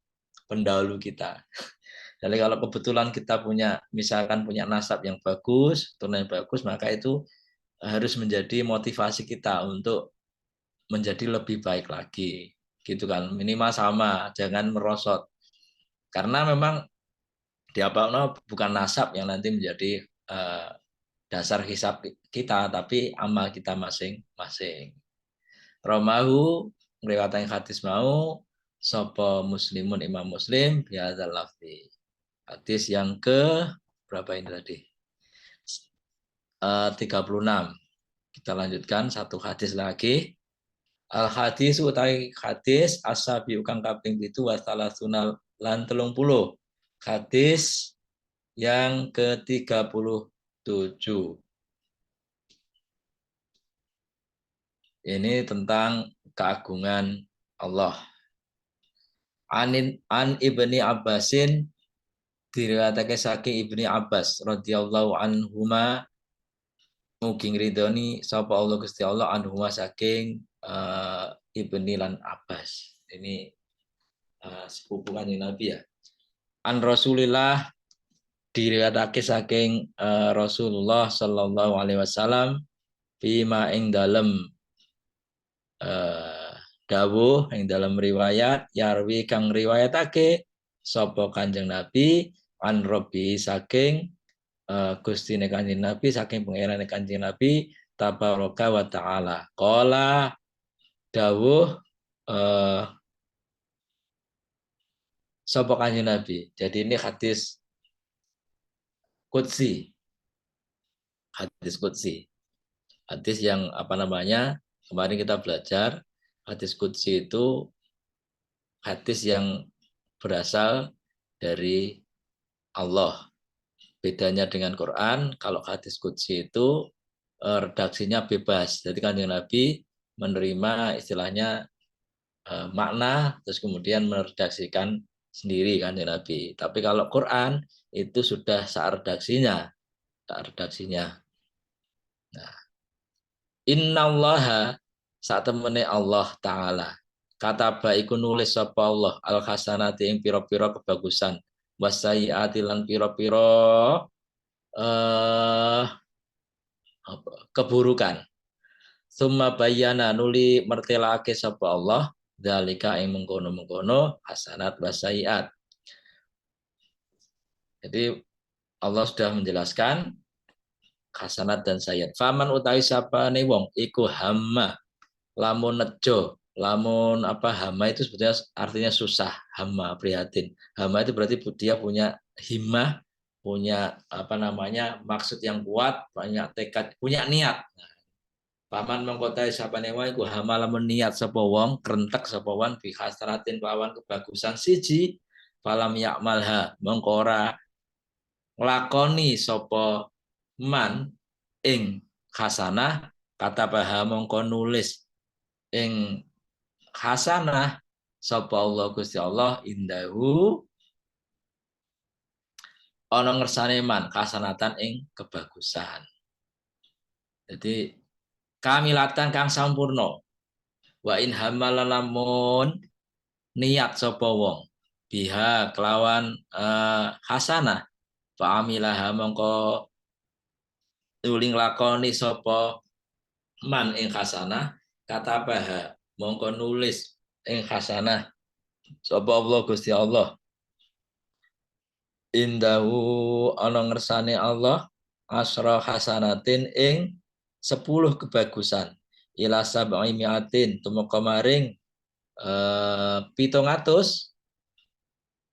Speaker 1: pendahulu kita. Jadi kalau kebetulan kita punya misalkan punya nasab yang bagus, turunan yang bagus, maka itu harus menjadi motivasi kita untuk menjadi lebih baik lagi. Gitu kan. Minimal sama, jangan merosot. Karena memang di apa bukan nasab yang nanti menjadi dasar hisab kita, tapi amal kita masing-masing. Romahu ngriwayatake hadis mau sapa muslimun imam muslim bihadzal lafzi. Hadis yang ke berapa ini tadi? 36. Kita lanjutkan satu hadis lagi. Al hadis utai hadis asabi ukang kaping itu wasalah sunal lan 30. Hadis yang ke-37. Ini tentang keagungan Allah. An ibni Abbasin diriwayatake saking ibni Abbas radhiyallahu anhuma mugi ngridoni sapa Allah Gusti Allah anhuma saking ibni lan Abbas. Ini sepupu kanjeng Nabi ya. An Rasulillah diriwayatake saking Rasulullah sallallahu alaihi wasallam bima ing dalem dawuh ing dalam riwayat yarwi kang riwayatake sapa Kanjeng Nabi an Rabbi saking Gustine Kanjeng Nabi saking pangerane Kanjeng Nabi tabaraka wa taala. Qala dawuh sapa Kanjeng Nabi. Jadi ini hadis qudsi. Hadis qudsi. Hadis yang apa namanya? Kemarin kita belajar hadis qudsi itu hadis yang berasal dari Allah. Bedanya dengan Quran, kalau hadis qudsi itu redaksinya bebas. Jadi Kanjeng Nabi menerima istilahnya makna, terus kemudian meredaksikan sendiri Kanjeng Nabi. Tapi kalau Quran itu sudah saat redaksinya. Nah, innallaha saat temene Allah Ta'ala. Kata iku nulis sapa Allah al hasanati ing pira-pira kebagusan wasayiati lan pira-pira keburukan. Summa bayana nuli mertelake sapa Allah dalika ing mengkono-mengkono hasanat wasayiat. Jadi Allah sudah menjelaskan hasanat dan sayiat. Faman utawi sapane wong iku hamma lamun nejo, lamun apa hama itu sebetulnya artinya susah, hama prihatin. Hama itu berarti dia punya himmah, punya apa namanya maksud yang kuat, banyak tekad, punya niat. Paman mengkotai sapane wae ku hama lamun niat sapa wong, krentek sapa wong bi hasratin lawan kebagusan siji, falam yakmalha mongko ora nglakoni sapa man ing hasanah kata paha mongko nulis ing hasanah sapa Allah Gusti Allah indahu ana ngersane man hasanatan ing kebagusan. Jadi kamilatan kang sampurna wa in hamalamun niat sapa wong biha kelawan hasanah fa amilaha mongko nuling lakoni sapa man ing hasanah kata paha mongko nulis ing hasanah sapa Allah Gusti Allah indahu ana ngersane Allah asra hasanatin ing 10 kebagusan ila sab'i mi'atin tumeka maring 700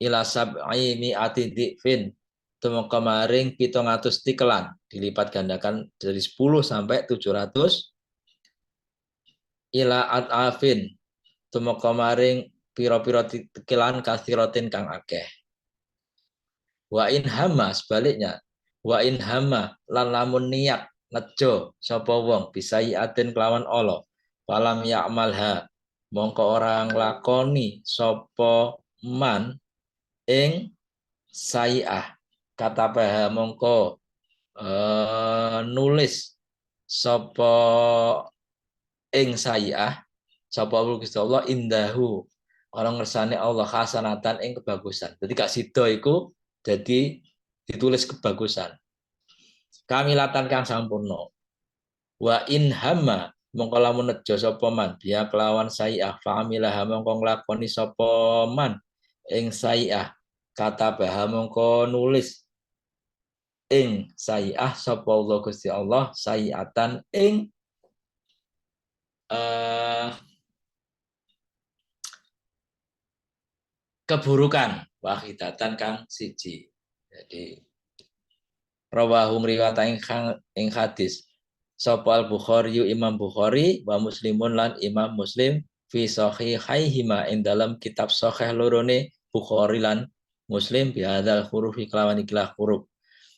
Speaker 1: ila sab'i mi'ati dhifin tumeka maring 700 tikelan dilipat gandakan dari 10 sampai 700 ila at'afin tumeka maring pira-pira tikelan kasirotin kang akeh. Wa in hama sebaliknya, wa in hama lan lamun niat nejo sapa wong bisayiatin kelawan Allah falam ya'malha mongko orang lakoni sapa man ing sayiah kata paha mongko nulis sapa ing sayiah sapa Gusti Allah indahu orang ngersane Allah hasanatan ing kebagusan. Jadi gak sida iku jadi ditulis kebagusan. Kamilatan kang sampurna. Wa in hamma mongko lamun nejo sapa man biya kelawan sayiah fa'amilah mongko nglakoni sapa man ing sayiah kata bah mongko nulis ing sayiah sapa Allah Gusti Allah sayiatan ing keburukan wahidatan kang siji. Jadi rawahu ngriwayataken ing hadis sapa al-Bukhari Imam Bukhari wa Muslimun lan Imam Muslim fi sahihaihima ing dalam kitab sahih lorone Bukhari lan Muslim bihadzal huruf kelawan ikhlas huruf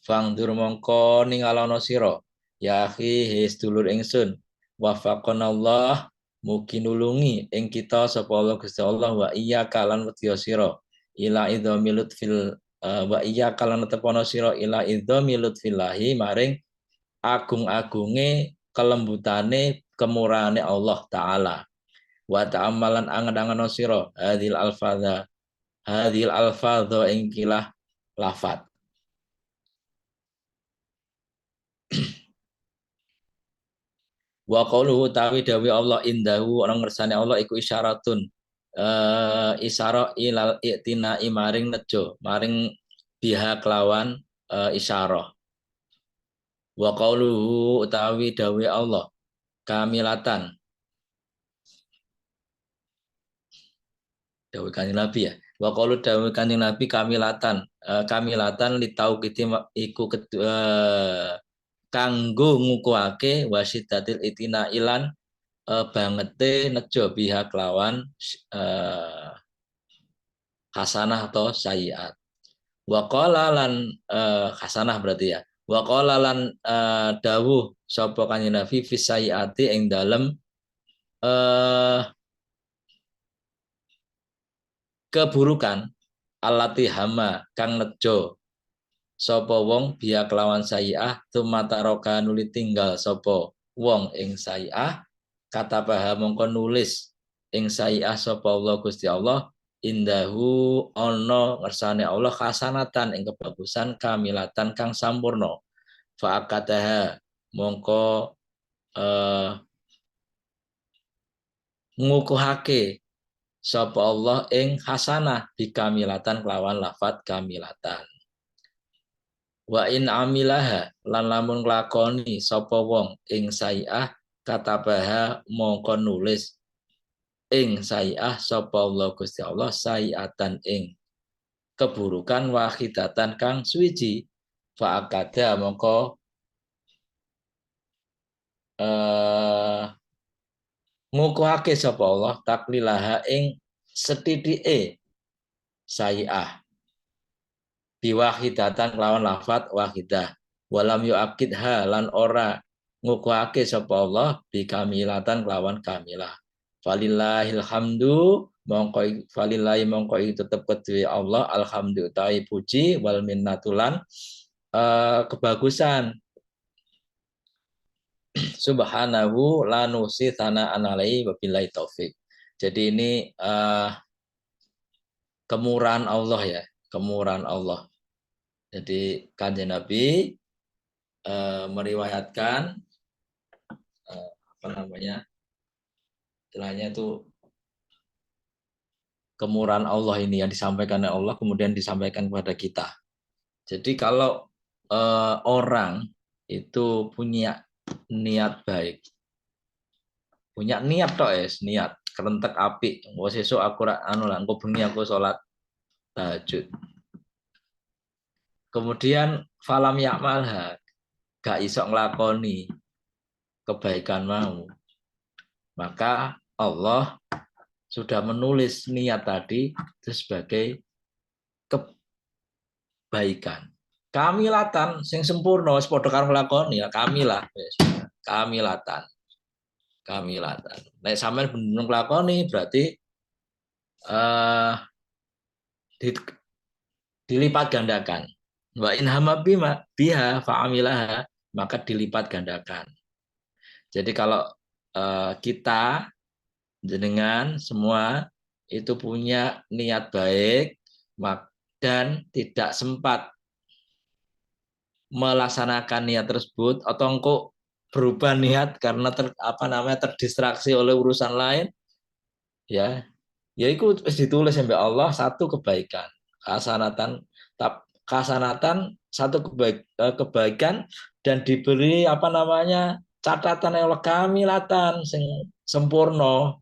Speaker 1: fangdur mongko ningalono sira ya akhi sedulur ingsun wafaqanallah mugi nulungi ing kita sapa Allah Gusti Allah wa iya kalan wedya sira ila idzamil lutfil wa iya kalan tepono sira ila idzamil lutfillahi maring agung-agunge kelembutane kemurahane Allah taala wa ta'ammalan angen-angen sira hadil alfadha ing kilah lafat. Wa qauluhu tawi dawi Allah indahu orang ngersane Allah iku isyaratun isyara ilal i'tina maring nejo maring biha kelawan isyarah. Wa qauluhu tawi dawi Allah kamilatan dawi kanjeng Nabi ya. Wa qaulu dawi kanjeng Nabi kamilatan kamilatan litau kiti iku kanggo ngukuhake wasidatil itina ilan bangete nejo biha kelawan hasanah atau sayiat. Wa qala lan hasanah berarti ya. Wa qala lan dawuh sapa kanjeng Nabi fi sayiati ing dalem keburukan allati hama kang nejo sapa wong biya kelawan sayiah tumataroka nuli tinggal sapa wong ing sayiah kata paham mongko nulis ing sayiah sapa Allah Gusti Allah indahu ana ngersane Allah hasanatan ing kebagusan kamilatan kang sampurna fa akataha mongko ngukuhake sapa Allah ing hasanah bikamilatan kelawan lafat kamilatan. Wa in amilaha lan lamun nglakoni sapa wong ing sayiah katabaha mongko nulis ing sayiah sapa Allah Gusti Allah sayiatan ing keburukan wahidatan kang suwiji fa akada mongko ngukuhake sapa Allah taklilaha ing setithike sayiah biwahidatan lawan lafat wahidah walam yu'akidha lan ora ngukuhake sapa Allah bikamilatan lawan kamilah falillahil hamdu mongko falillahi mongko tetep kedue Allah alhamdu ta'i puji wal minnatulan kebagusan subhanahu la nusi thana'an alaihi wabillahi taufik. Jadi ini kemurahan Allah ya, kemurahan Allah. Jadi kanjeng Nabi meriwayatkan apa namanya, istilahnya itu kemurahan Allah ini yang disampaikan oleh Allah kemudian disampaikan kepada kita. Jadi kalau orang itu punya niat baik. Punya niat tok niat kerentek api. Wes sesuk aku anu lah, engko bengi aku salat tahajud. Kemudian falam yakmalha, gak iso nglakoni kebaikan mau. Maka Allah sudah menulis niat tadi itu sebagai kebaikan. Kamilatan sing sempurna wis padha karo nglakoni ya kamilah wis. Kamilatan. Kamilatan. Nek sampean bener nglakoni berarti dilipat gandakan. Wa in hamma bima biha fa'amilaha, maka dilipat gandakan. Jadi kalau kita jenengan semua itu punya niat baik dan tidak sempat melaksanakan niat tersebut atau engkau berubah niat karena terdistraksi oleh urusan lain, ya itu ditulis sampai Allah satu kebaikan, kasanatan satu kebaikan dan diberi catatan oleh kamilatan sempurna.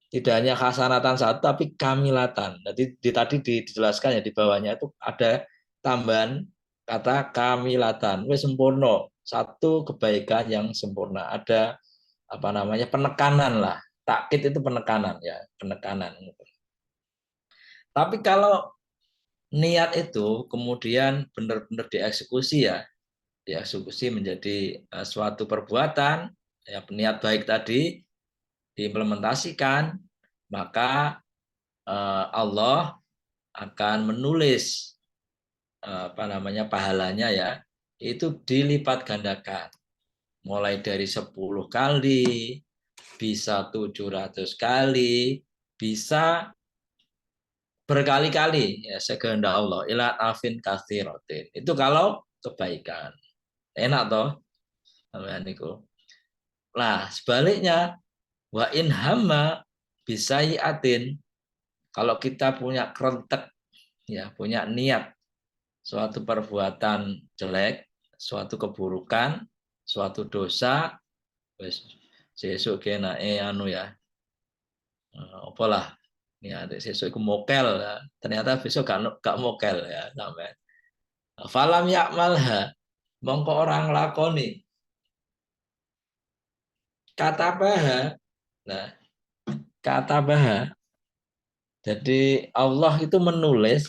Speaker 1: Tidak hanya khasanatan satu tapi kamilatan. Jadi tadi dijelaskan ya di bawahnya itu ada tambahan kata kamilatan. Wes sempurna, satu kebaikan yang sempurna. Ada penekanan lah. Takkid itu penekanan ya, penekanan. Tapi kalau niat itu kemudian benar-benar dieksekusi ya, dieksekusi menjadi suatu perbuatan, ya niat baik tadi diimplementasikan, maka Allah akan menulis pahalanya ya, itu dilipat gandakan. Mulai dari 10 kali, bisa 700 kali, bisa berkali-kali ya sekehendak Allah. Ila afin katsiratin. Itu kalau kebaikan. Enak toh? Nah, sebaliknya wa in hamma bisayiatin, kalau kita punya kerentek ya, punya niat suatu perbuatan jelek, suatu keburukan, suatu dosa, wis sesuk kena anu ya. Apalah ya sesuk iku mokel ya. Ternyata besok gak mokel ya sampai. Falam yakmalha, mongko orang lakoni kata baha. Nah, kata baha. Jadi Allah itu menulis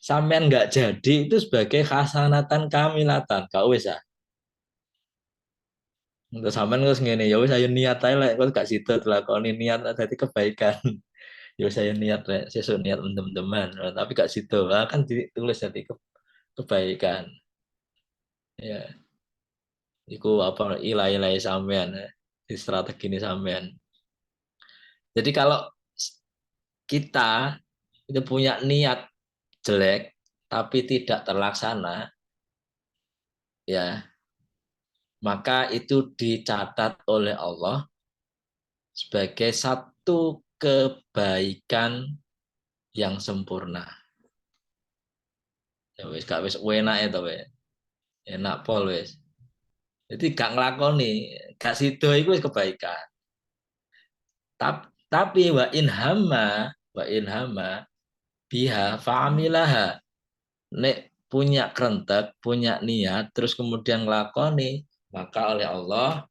Speaker 1: sampean nggak jadi itu sebagai khasanatan kamilatan. Gak wis ah. Untuk sampean terus ngene ya wis ayo niat ae lek kok gak sida dilakoni niat dadi kebaikan. Ya wis ayo niat lek sesuk niat teman-teman tapi gak sida kan ditulis dadi kebaikan. Ya, iku ilai-ilai sampean di strategi ini sampean. Jadi kalau kita itu punya niat jelek tapi tidak terlaksana, ya maka itu dicatat oleh Allah sebagai satu kebaikan yang sempurna. Ya wis gak wis enak itu wis. Enak pol wis. Jadi gak nglakoni, gak sida iku wis kebaikan. Tapi wa in hamma biha fa'amilaha. Nek punya kerentek, punya niat, terus kemudian nglakoni, maka oleh Allah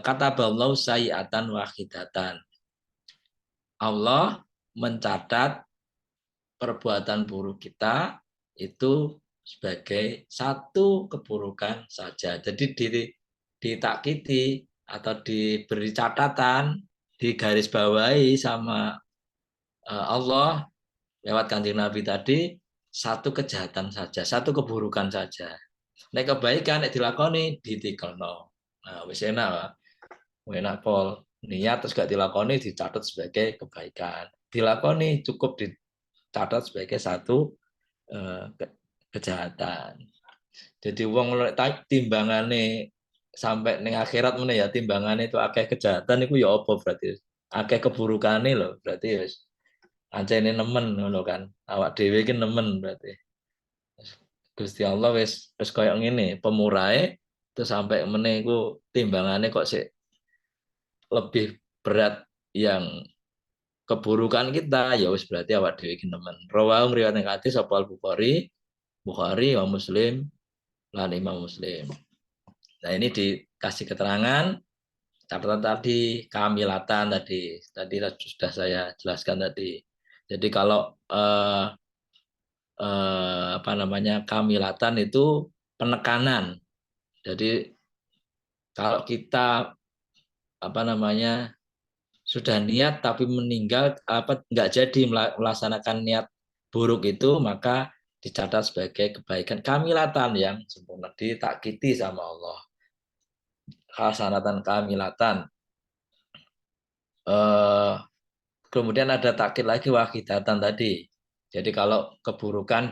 Speaker 1: kataballahu sayiatan wahidatan. Allah mencatat perbuatan buruk kita itu sebagai satu keburukan saja. Jadi ditakkiti atau diberi catatan, digarisbawahi sama Allah lewat Kanjeng Nabi tadi satu kejahatan saja, satu keburukan saja. Nek kebaikan nek dilakoni ditikelno. Nah, wis enak, enak pol. Niat terus gak dilakoni dicatat sebagai kebaikan. Dilakoni cukup dicatat sebagai satu kejahatan. Jadi wong timbangane sampai ning akhirat meneh ya timbangane itu akeh kejahatan itu ya apa berarti? Akeh keburukane lho, berarti wis ancene nemen ngono kan. Awak dhewe iki nemen berarti. Gusti Allah wis koyo ngene, pemurahe terus sampai meneh iku timbangane kok sik lebih berat yang keburukan kita, ya wis berarti awak dhewe iki nemen. Rawahu riwayat hadis sapa Al-Bukhari, Bukhari wa Muslim lan Imam Muslim. Nah, ini dikasih keterangan catatan tadi kamilatan tadi sudah saya jelaskan tadi. Jadi kalau apa namanya kamilatan itu penekanan. Jadi kalau kita apa namanya sudah niat tapi meninggal apa nggak jadi melaksanakan niat buruk itu, maka dicatat sebagai kebaikan kamilatan yang sempurna, ditakkiti sama Allah. Hasanatan kamilatan. Kemudian ada takkit lagi wahidatan tadi. Jadi kalau keburukan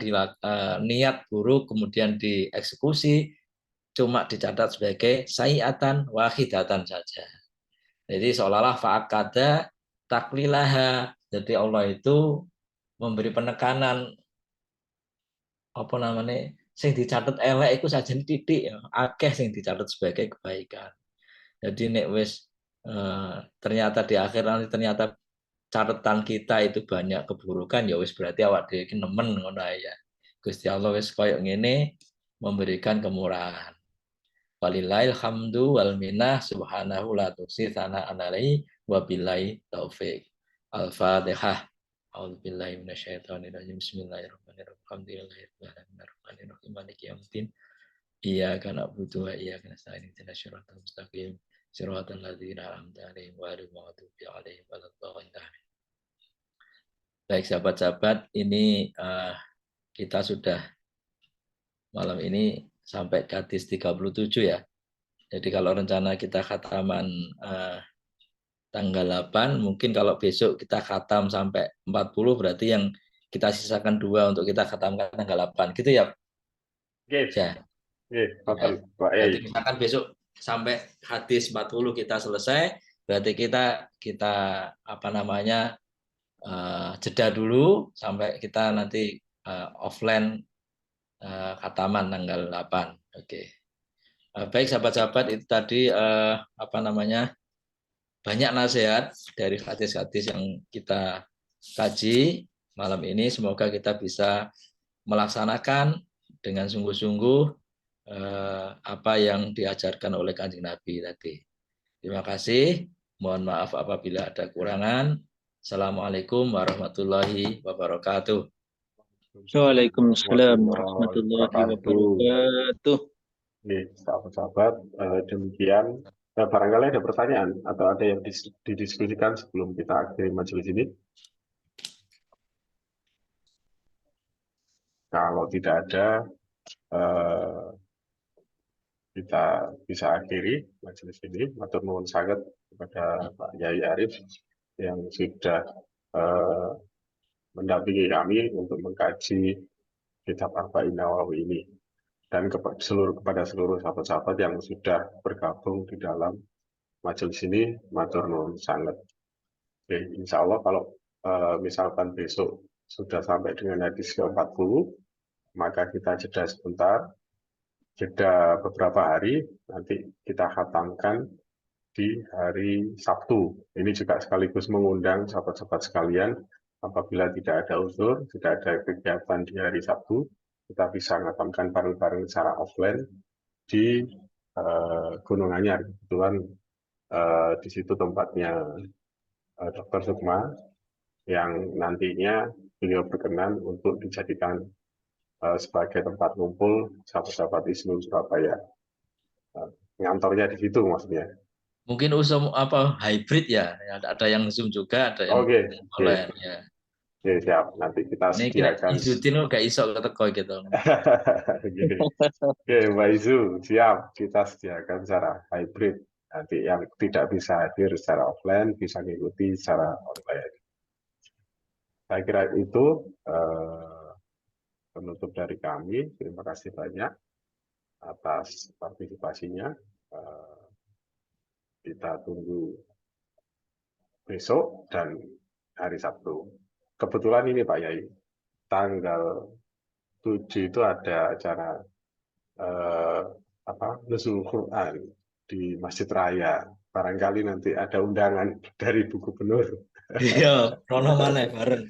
Speaker 1: niat buruk kemudian dieksekusi, cuma dicatat sebagai sayiatan wahidatan saja. Jadi seolah-olah fa'akada taklilaha. Jadi Allah itu memberi penekanan apa namanya sing dicatat elek itu saja titik ya. Akeh sing dicatat sebagai kebaikan. Jadi nek wis ternyata di akhir nanti ternyata catatan kita itu banyak keburukan, ya wis berarti awak dhewe iki nemen ngono ya. Gusti Allah wis koyo ngene memberikan kemurahan. Walillahil hamdu wal minnah subhanahu la tusi sana'an alaihi wa billahi taufik. Al-Fatihah. A'udzubillahi minasyaitonir rajim. Bismillahirrahmanirrahim. Alhamdulillahirabbil alamin arrahmanir rahim maliki yaumiddin. Iyyaka na'budu wa iyyaka nasta'in ihdinas siratal mustaqim. Siratal ladzina an'amta 'alaihim ghairil maghdubi 'alaihim waladdallin. Baik sahabat-sahabat, ini kita sudah malam ini sampai ke hadis 37 ya. Jadi kalau rencana kita khataman tanggal 8, mungkin kalau besok kita khatam sampai 40, berarti yang kita sisakan 2 untuk kita khatamkan tanggal 8. Gitu ya?
Speaker 2: Oke.
Speaker 1: Ya.
Speaker 2: Ya.
Speaker 1: Jadi misalkan besok sampai hadis 40 kita selesai, berarti kita apa namanya jeda dulu sampai kita nanti offline khataman tanggal 8. Oke. Baik sahabat-sahabat, itu tadi apa namanya banyak nasihat dari hadis-hadis yang kita kaji malam ini. Semoga kita bisa melaksanakan dengan sungguh-sungguh apa yang diajarkan oleh Kanjeng Nabi tadi. Terima kasih. Mohon maaf apabila ada kekurangan. Assalamualaikum warahmatullahi wabarakatuh.
Speaker 3: Waalaikumsalam warahmatullahi wabarakatuh.
Speaker 2: Sahabat-sahabat, demikian. Barangkali ada pertanyaan atau ada yang didiskusikan sebelum kita akhiri majelis ini. Kalau tidak ada, kita bisa akhiri majelis ini. Matur nuwun sangat kepada Pak Yai Arif yang sudah mendampingi kami untuk mengkaji kitab Arba'in Nawawi ini, dan kepada seluruh sahabat-sahabat yang sudah bergabung di dalam majelis ini. Matur nuwun sangat. Oke, insya Allah kalau misalkan besok sudah sampai dengan hadis ke-40, maka kita jeda sebentar, jeda beberapa hari, nanti kita khatamkan di hari Sabtu. Ini juga sekaligus mengundang sahabat-sahabat sekalian, apabila tidak ada uzur, tidak ada kegiatan di hari Sabtu, kita bisa menghatamkan bareng-bareng secara offline di Gunung Anyar. Kebetulan di situ tempatnya Dr. Sukma, yang nantinya beliau berkenan untuk dijadikan sebagai tempat kumpul sahabat-sahabat Islam Surabaya. Ngantornya di situ maksudnya.
Speaker 1: Mungkin usum apa hybrid ya, ada yang Zoom juga, ada yang online ya.
Speaker 2: Oke, siap. Nanti kita sediakan.
Speaker 1: Ini Izuddin gak iso keteko gitu.
Speaker 2: Oke, Mbak Izu, siap. Kita sediakan secara hybrid. Nanti yang tidak bisa hadir secara offline bisa mengikuti secara online. Saya kira itu penutup dari kami. Terima kasih banyak atas partisipasinya. Kita tunggu besok dan hari Sabtu. Kebetulan ini Pak Yai, tanggal 7 itu ada acara nuzul Quran di Masjid Raya. Barangkali nanti ada undangan dari Bu Gubernur.
Speaker 1: Iya, rono maneh bareng.